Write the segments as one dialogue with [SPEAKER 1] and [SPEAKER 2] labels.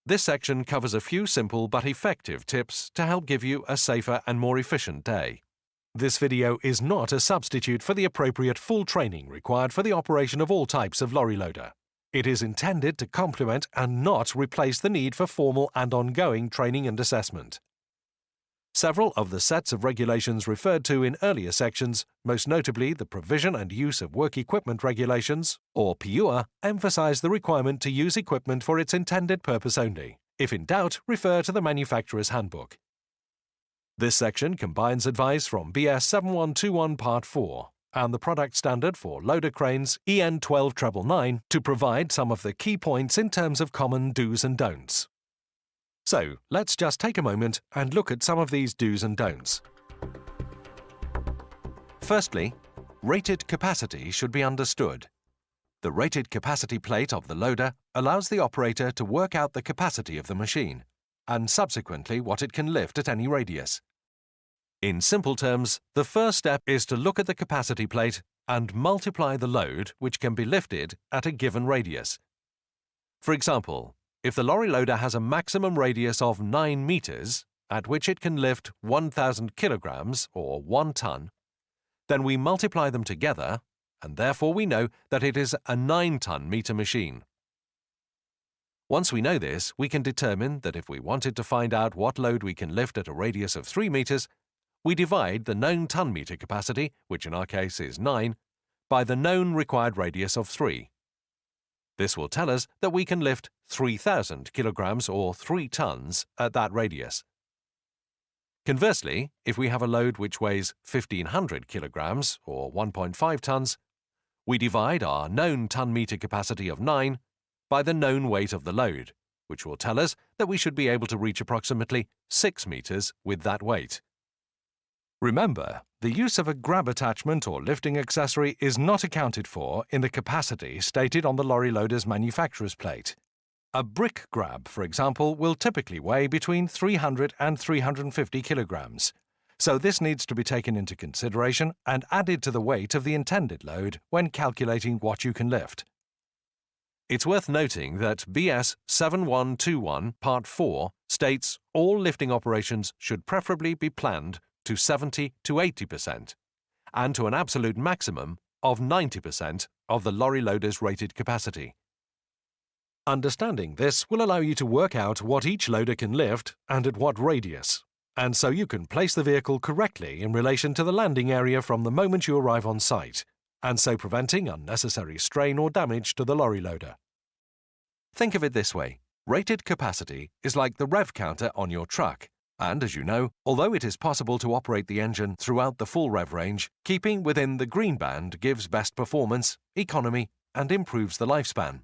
[SPEAKER 1] This section covers a few simple but effective tips to help give you a safer and more efficient day. This video is not a substitute for the appropriate full training required for the operation of all types of lorry loader. It is intended to complement and not replace the need for formal and ongoing training and assessment. Several of the sets of regulations referred to in earlier sections, most notably the Provision and Use of Work Equipment Regulations, or PUA, emphasize the requirement to use equipment for its intended purpose only. If in doubt, refer to the manufacturer's handbook. This section combines advice from BS 7121 Part 4 and the product standard for loader cranes EN 12999 to provide some of the key points in terms of common do's and don'ts. So, let's just take a moment and look at some of these do's and don'ts. Firstly, rated capacity should be understood. The rated capacity plate of the loader allows the operator to work out the capacity of the machine, and subsequently what it can lift at any radius. In simple terms, the first step is to look at the capacity plate and multiply the load which can be lifted at a given radius. For example, if the lorry loader has a maximum radius of 9 meters, at which it can lift 1,000 kilograms or 1 ton, then we multiply them together, and therefore we know that it is a 9-ton meter machine. Once we know this, we can determine that if we wanted to find out what load we can lift at a radius of 3 meters, we divide the known ton-meter capacity, which in our case is 9, by the known required radius of 3. This will tell us that we can lift 3,000 kilograms or 3 tons at that radius. Conversely, if we have a load which weighs 1,500 kilograms or 1.5 tons, we divide our known ton-meter capacity of 9 by the known weight of the load, which will tell us that we should be able to reach approximately 6 meters with that weight. Remember, the use of a grab attachment or lifting accessory is not accounted for in the capacity stated on the lorry loader's manufacturer's plate. A brick grab, for example, will typically weigh between 300 and 350 kilograms, so this needs to be taken into consideration and added to the weight of the intended load when calculating what you can lift. It's worth noting that BS 7121 Part 4 states all lifting operations should preferably be planned to 70 to 80%, and to an absolute maximum of 90% of the lorry loader's rated capacity. Understanding this will allow you to work out what each loader can lift and at what radius, and so you can place the vehicle correctly in relation to the landing area from the moment you arrive on site, and so preventing unnecessary strain or damage to the lorry loader. Think of it this way. Rated capacity is like the rev counter on your truck. And, as you know, although it is possible to operate the engine throughout the full rev range, keeping within the green band gives best performance, economy, and improves the lifespan.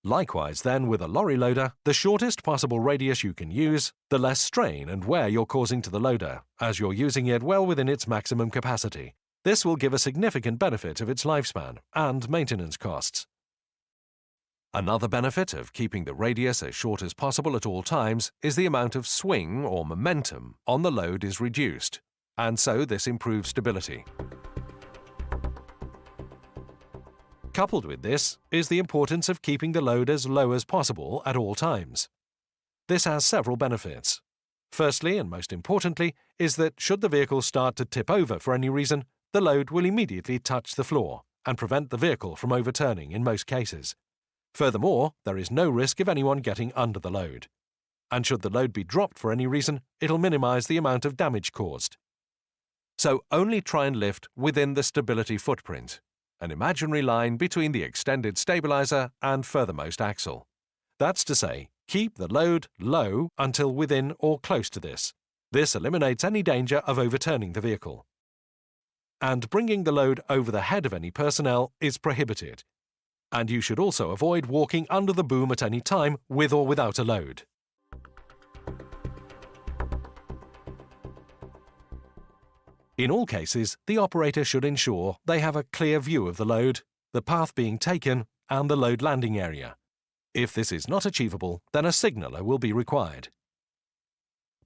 [SPEAKER 1] Likewise, then, with a lorry loader, the shortest possible radius you can use, the less strain and wear you're causing to the loader, as you're using it well within its maximum capacity. This will give a significant benefit of its lifespan and maintenance costs. Another benefit of keeping the radius as short as possible at all times is the amount of swing or momentum on the load is reduced, and so this improves stability. Coupled with this is the importance of keeping the load as low as possible at all times. This has several benefits. Firstly, and most importantly, is that should the vehicle start to tip over for any reason, the load will immediately touch the floor and prevent the vehicle from overturning in most cases. Furthermore, there is no risk of anyone getting under the load. And should the load be dropped for any reason, it'll minimize the amount of damage caused. So only try and lift within the stability footprint, an imaginary line between the extended stabilizer and furthermost axle. That's to say, keep the load low until within or close to this. This eliminates any danger of overturning the vehicle. And bringing the load over the head of any personnel is prohibited. And you should also avoid walking under the boom at any time with or without a load. In all cases, the operator should ensure they have a clear view of the load, the path being taken, and the load landing area. If this is not achievable, then a signaller will be required.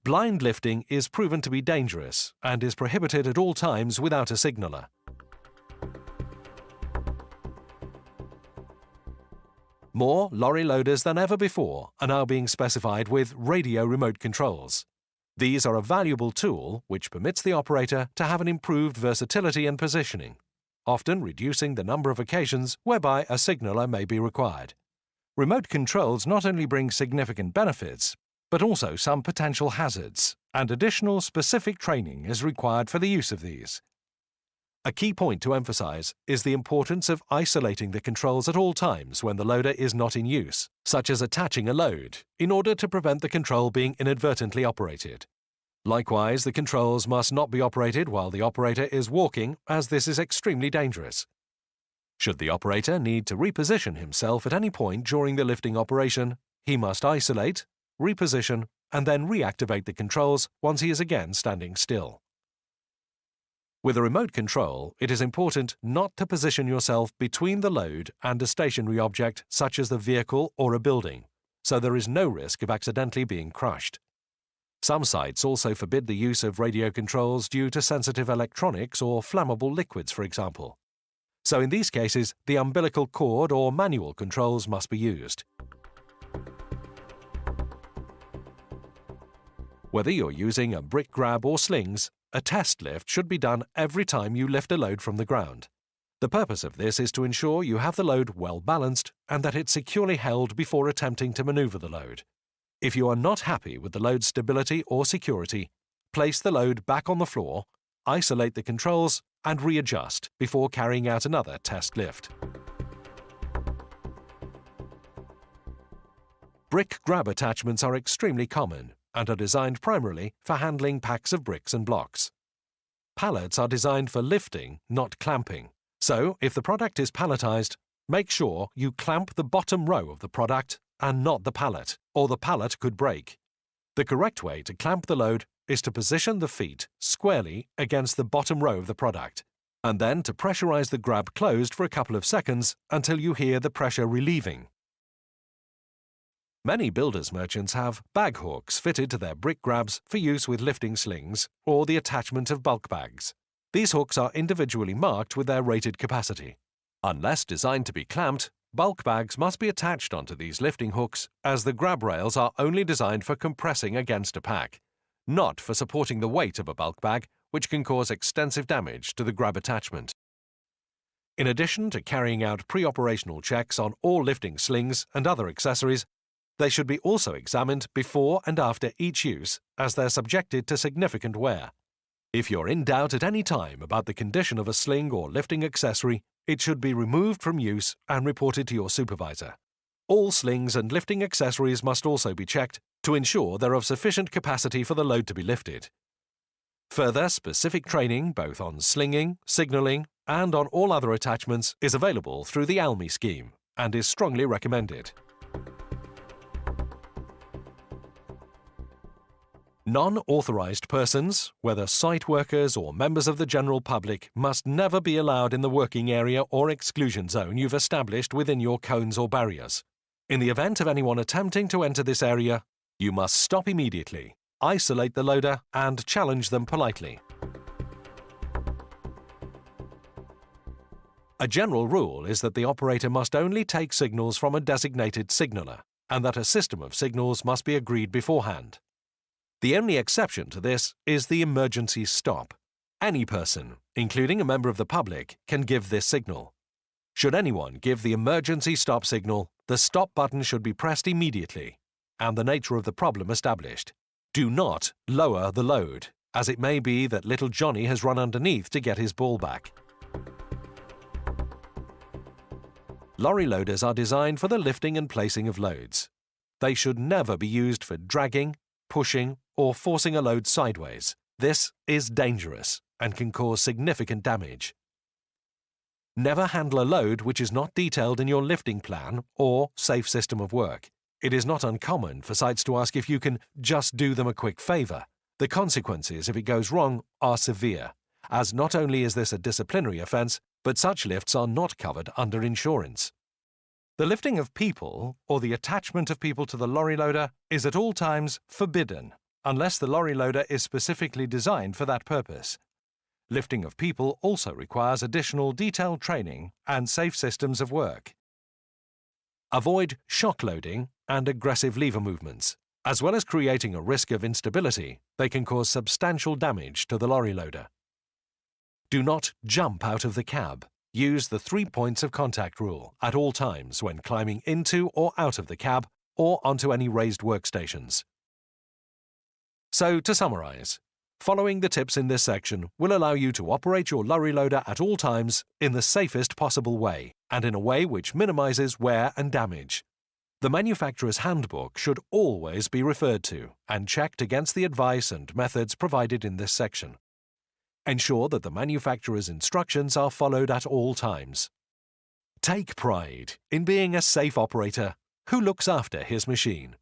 [SPEAKER 1] Blind lifting is proven to be dangerous and is prohibited at all times without a signaller. More lorry loaders than ever before are now being specified with radio remote controls. These are a valuable tool which permits the operator to have an improved versatility and positioning, often reducing the number of occasions whereby a signaller may be required. Remote controls not only bring significant benefits, but also some potential hazards, and additional specific training is required for the use of these. A key point to emphasize is the importance of isolating the controls at all times when the loader is not in use, such as attaching a load, in order to prevent the control being inadvertently operated. Likewise, the controls must not be operated while the operator is walking, as this is extremely dangerous. Should the operator need to reposition himself at any point during the lifting operation, he must isolate, reposition, and then reactivate the controls once he is again standing still. With a remote control, it is important not to position yourself between the load and a stationary object such as the vehicle or a building, so there is no risk of accidentally being crushed. Some sites also forbid the use of radio controls due to sensitive electronics or flammable liquids, for example. So in these cases, the umbilical cord or manual controls must be used. Whether you're using a brick grab or slings, a test lift should be done every time you lift a load from the ground. The purpose of this is to ensure you have the load well balanced and that it's securely held before attempting to maneuver the load. If you are not happy with the load's stability or security, place the load back on the floor, isolate the controls, and readjust before carrying out another test lift. Brick grab attachments are extremely common and are designed primarily for handling packs of bricks and blocks. Pallets are designed for lifting, not clamping. So, if the product is palletized, make sure you clamp the bottom row of the product and not the pallet, or the pallet could break. The correct way to clamp the load is to position the feet squarely against the bottom row of the product, and then to pressurize the grab closed for a couple of seconds until you hear the pressure relieving. Many builders' merchants have bag hooks fitted to their brick grabs for use with lifting slings or the attachment of bulk bags. These hooks are individually marked with their rated capacity. Unless designed to be clamped, bulk bags must be attached onto these lifting hooks, as the grab rails are only designed for compressing against a pack, not for supporting the weight of a bulk bag, which can cause extensive damage to the grab attachment. In addition to carrying out pre-operational checks on all lifting slings and other accessories, they should be also examined before and after each use, as they're subjected to significant wear. If you're in doubt at any time about the condition of a sling or lifting accessory, it should be removed from use and reported to your supervisor. All slings and lifting accessories must also be checked to ensure they're of sufficient capacity for the load to be lifted. Further specific training, both on slinging, signalling, and on all other attachments, is available through the ALMI scheme and is strongly recommended. Non-authorized persons, whether site workers or members of the general public, must never be allowed in the working area or exclusion zone you've established within your cones or barriers. In the event of anyone attempting to enter this area, you must stop immediately, isolate the loader, and challenge them politely. A general rule is that the operator must only take signals from a designated signaller, and that a system of signals must be agreed beforehand. The only exception to this is the emergency stop. Any person, including a member of the public, can give this signal. Should anyone give the emergency stop signal, the stop button should be pressed immediately, and the nature of the problem established. Do not lower the load, as it may be that little Johnny has run underneath to get his ball back. Lorry loaders are designed for the lifting and placing of loads. They should never be used for dragging, pushing, or forcing a load sideways. This is dangerous and can cause significant damage. Never handle a load which is not detailed in your lifting plan or safe system of work. It is not uncommon for sites to ask if you can just do them a quick favor. The consequences if it goes wrong are severe, as not only is this a disciplinary offense, but such lifts are not covered under insurance. The lifting of people, or the attachment of people to the lorry loader, is at all times forbidden, unless the lorry loader is specifically designed for that purpose. Lifting of people also requires additional detailed training and safe systems of work. Avoid shock loading and aggressive lever movements. As well as creating a risk of instability, they can cause substantial damage to the lorry loader. Do not jump out of the cab. Use the 3 points of contact rule at all times when climbing into or out of the cab or onto any raised workstations. So, to summarize, following the tips in this section will allow you to operate your lorry loader at all times in the safest possible way and in a way which minimizes wear and damage. The manufacturer's handbook should always be referred to and checked against the advice and methods provided in this section. Ensure that the manufacturer's instructions are followed at all times. Take pride in being a safe operator who looks after his machine.